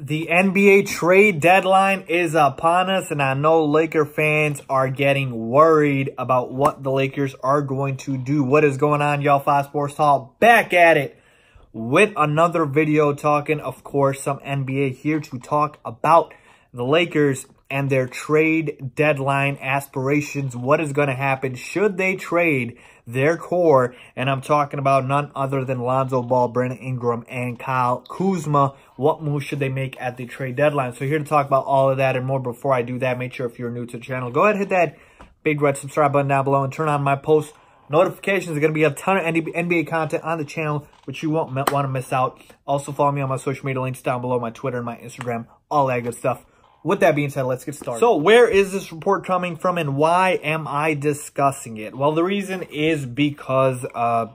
The NBA trade deadline is upon us, and I know Laker fans are getting worried about what the Lakers are going to do. What is going on, y'all? Fox Sports Talk back at it with another video talking, of course, some NBA here to talk about the Lakers and their trade deadline aspirations. What is going to happen? Should they trade their core? And I'm talking about none other than Lonzo Ball, Brandon Ingram, and Kyle Kuzma. What moves should they make at the trade deadline? So here to talk about all of that and more. Before I do that, make sure if you're new to the channel, go ahead and hit that big red subscribe button down below and turn on my post notifications. There's going to be a ton of NBA content on the channel, which you won't want to miss out. Also, follow me on my social media links down below, my Twitter and my Instagram, all that good stuff. With that being said, let's get started. So where is this report coming from and why am I discussing it? Well, the reason is because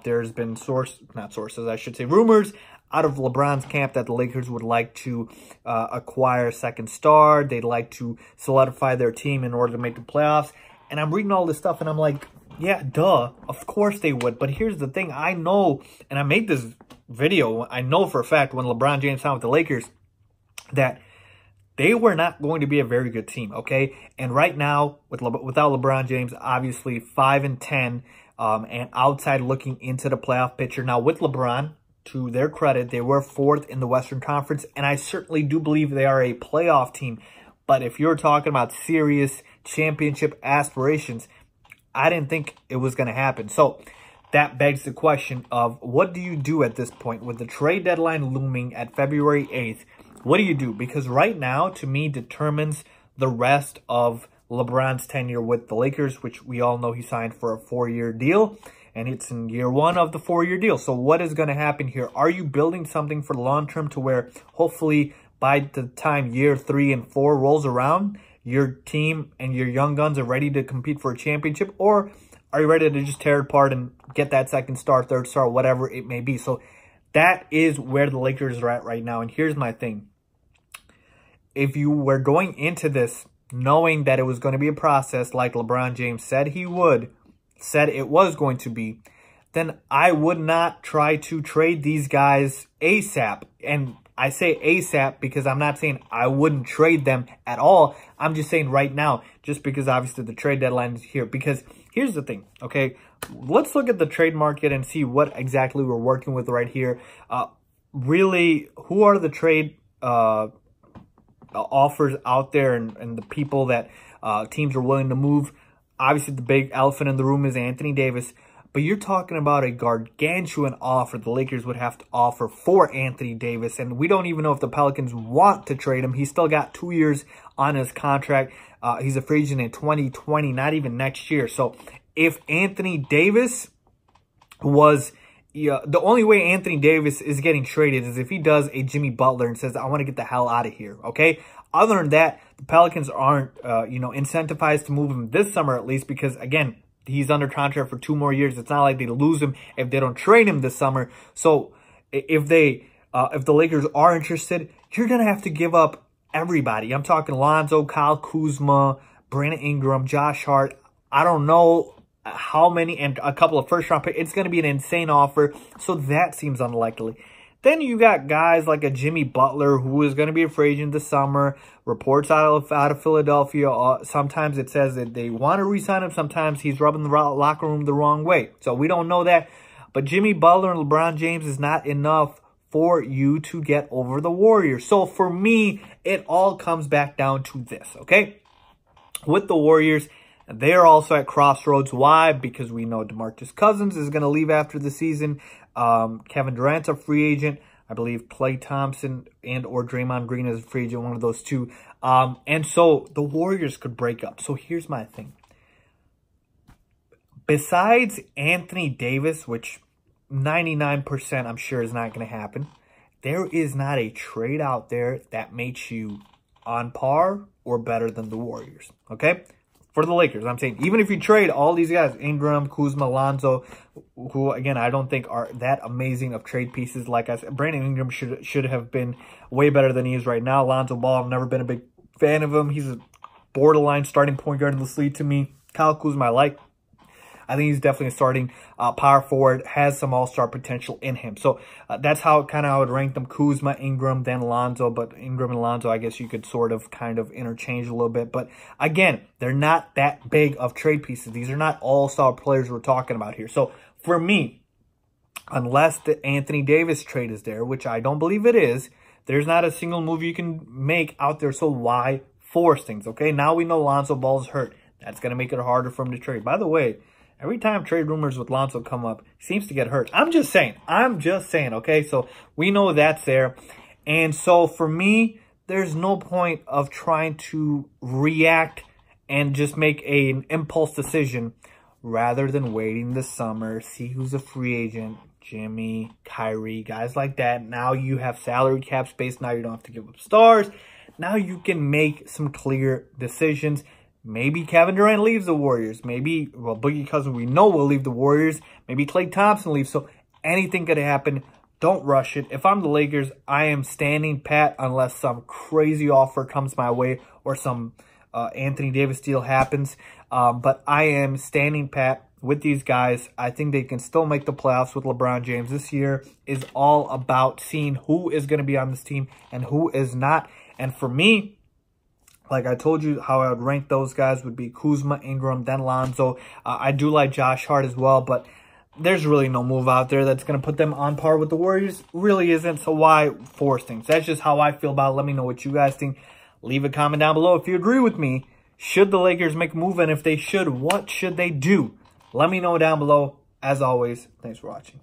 there's been rumors out of LeBron's camp that the Lakers would like to acquire a second star. They'd like to solidify their team in order to make the playoffs. And I'm reading all this stuff and I'm like, yeah, duh, of course they would. But here's the thing. I know, and I made this video, I know for a fact when LeBron James signed with the Lakers that they were not going to be a very good team, okay? And right now, without LeBron James, obviously 5-10, and outside looking into the playoff picture. Now, with LeBron, to their credit, they were 4th in the Western Conference, and I certainly do believe they are a playoff team. But if you're talking about serious championship aspirations, I didn't think it was going to happen. So that begs the question of what do you do at this point with the trade deadline looming at February 8th? What do you do? Because right now, to me, determines the rest of LeBron's tenure with the Lakers, which we all know he signed for a 4-year deal, and it's in year 1 of the 4-year deal. So what is going to happen here? Are you building something for the long term to where hopefully by the time year 3 and 4 rolls around, your team and your young guns are ready to compete for a championship? Or are you ready to just tear it apart and get that second star, third star, whatever it may be? So that is where the Lakers are at right now. And here's my thing. If you were going into this knowing that it was going to be a process like LeBron James said it was going to be, then I would not try to trade these guys ASAP. And I say ASAP because I'm not saying I wouldn't trade them at all. I'm just saying right now, just because obviously the trade deadline is here. Because here's the thing, okay? Let's look at the trade market and see what exactly we're working with right here. Really, who are the trade offers out there and the people that teams are willing to move? Obviously, the big elephant in the room is Anthony Davis. But you're talking about a gargantuan offer the Lakers would have to offer for Anthony Davis. And we don't even know if the Pelicans want to trade him. He's still got 2 years on his contract. He's a free agent in 2020, not even next year. So if Anthony Davis was... the only way Anthony Davis is getting traded is if he does a Jimmy Butler and says, I want to get the hell out of here, okay? Other than that, the Pelicans aren't, incentivized to move him this summer at least because, again, he's under contract for 2 more years. It's not like they lose him if they don't trade him this summer. So if the Lakers are interested, you're going to have to give up everybody. I'm talking Lonzo, Kyle Kuzma, Brandon Ingram, Josh Hart. I don't know how many, and a couple of first-round picks. It's going to be an insane offer, so that seems unlikely. Then you got guys like a Jimmy Butler, who is going to be a free agent this summer. Reports out of Philadelphia, sometimes it says that they want to re-sign him. Sometimes he's rubbing the locker room the wrong way. So we don't know that. But Jimmy Butler and LeBron James is not enough for you to get over the Warriors. So for me, it all comes back down to this, okay? With the Warriors, they're also at crossroads. Why? Because we know DeMarcus Cousins is going to leave after the season. Kevin Durant's a free agent. I believe Klay Thompson and or Draymond Green is a free agent, one of those two. And so the Warriors could break up. So here's my thing. Besides Anthony Davis, which 99% I'm sure is not going to happen, there is not a trade out there that makes you on par or better than the Warriors, okay? For the Lakers, I'm saying, even if you trade all these guys, Ingram, Kuzma, Lonzo, who, again, I don't think are that amazing of trade pieces. Like I said, Brandon Ingram should have been way better than he is right now. Lonzo Ball, I've never been a big fan of him. He's a borderline starting point guard in this league to me. Kyle Kuzma, I I think he's definitely a starting power forward, has some all-star potential in him. So that's how kind of I would rank them: Kuzma, Ingram, then Lonzo. But Ingram and Lonzo, I guess you could sort of kind of interchange a little bit. But again, they're not that big of trade pieces. These are not all-star players we're talking about here. So for me, unless the Anthony Davis trade is there, which I don't believe it is, there's not a single move you can make out there. So why force things? Okay, now we know Lonzo Ball's hurt. That's going to make it harder for him to trade. By the way, every time trade rumors with Lonzo come up, he seems to get hurt. I'm just saying, okay? So we know that's there. And so for me, there's no point of trying to react and just make an impulse decision rather than waiting this summer, see who's a free agent. Jimmy, Kyrie, guys like that. Now you have salary cap space. Now you don't have to give up stars. Now you can make some clear decisions. Maybe Kevin Durant leaves the Warriors. Maybe, well, Boogie Cousins, we know, will leave the Warriors. Maybe Klay Thompson leaves. So anything could happen. Don't rush it. If I'm the Lakers, I am standing pat unless some crazy offer comes my way or some Anthony Davis deal happens. But I am standing pat with these guys. I think they can still make the playoffs with LeBron James. This year is all about seeing who is going to be on this team and who is not. And for me, like I told you, how I would rank those guys would be Kuzma, Ingram, then Lonzo. I do like Josh Hart as well, but there's really no move out there that's going to put them on par with the Warriors. Really isn't, so why force things? That's just how I feel about it. Let me know what you guys think. Leave a comment down below if you agree with me. Should the Lakers make a move? And if they should, what should they do? Let me know down below. As always, thanks for watching.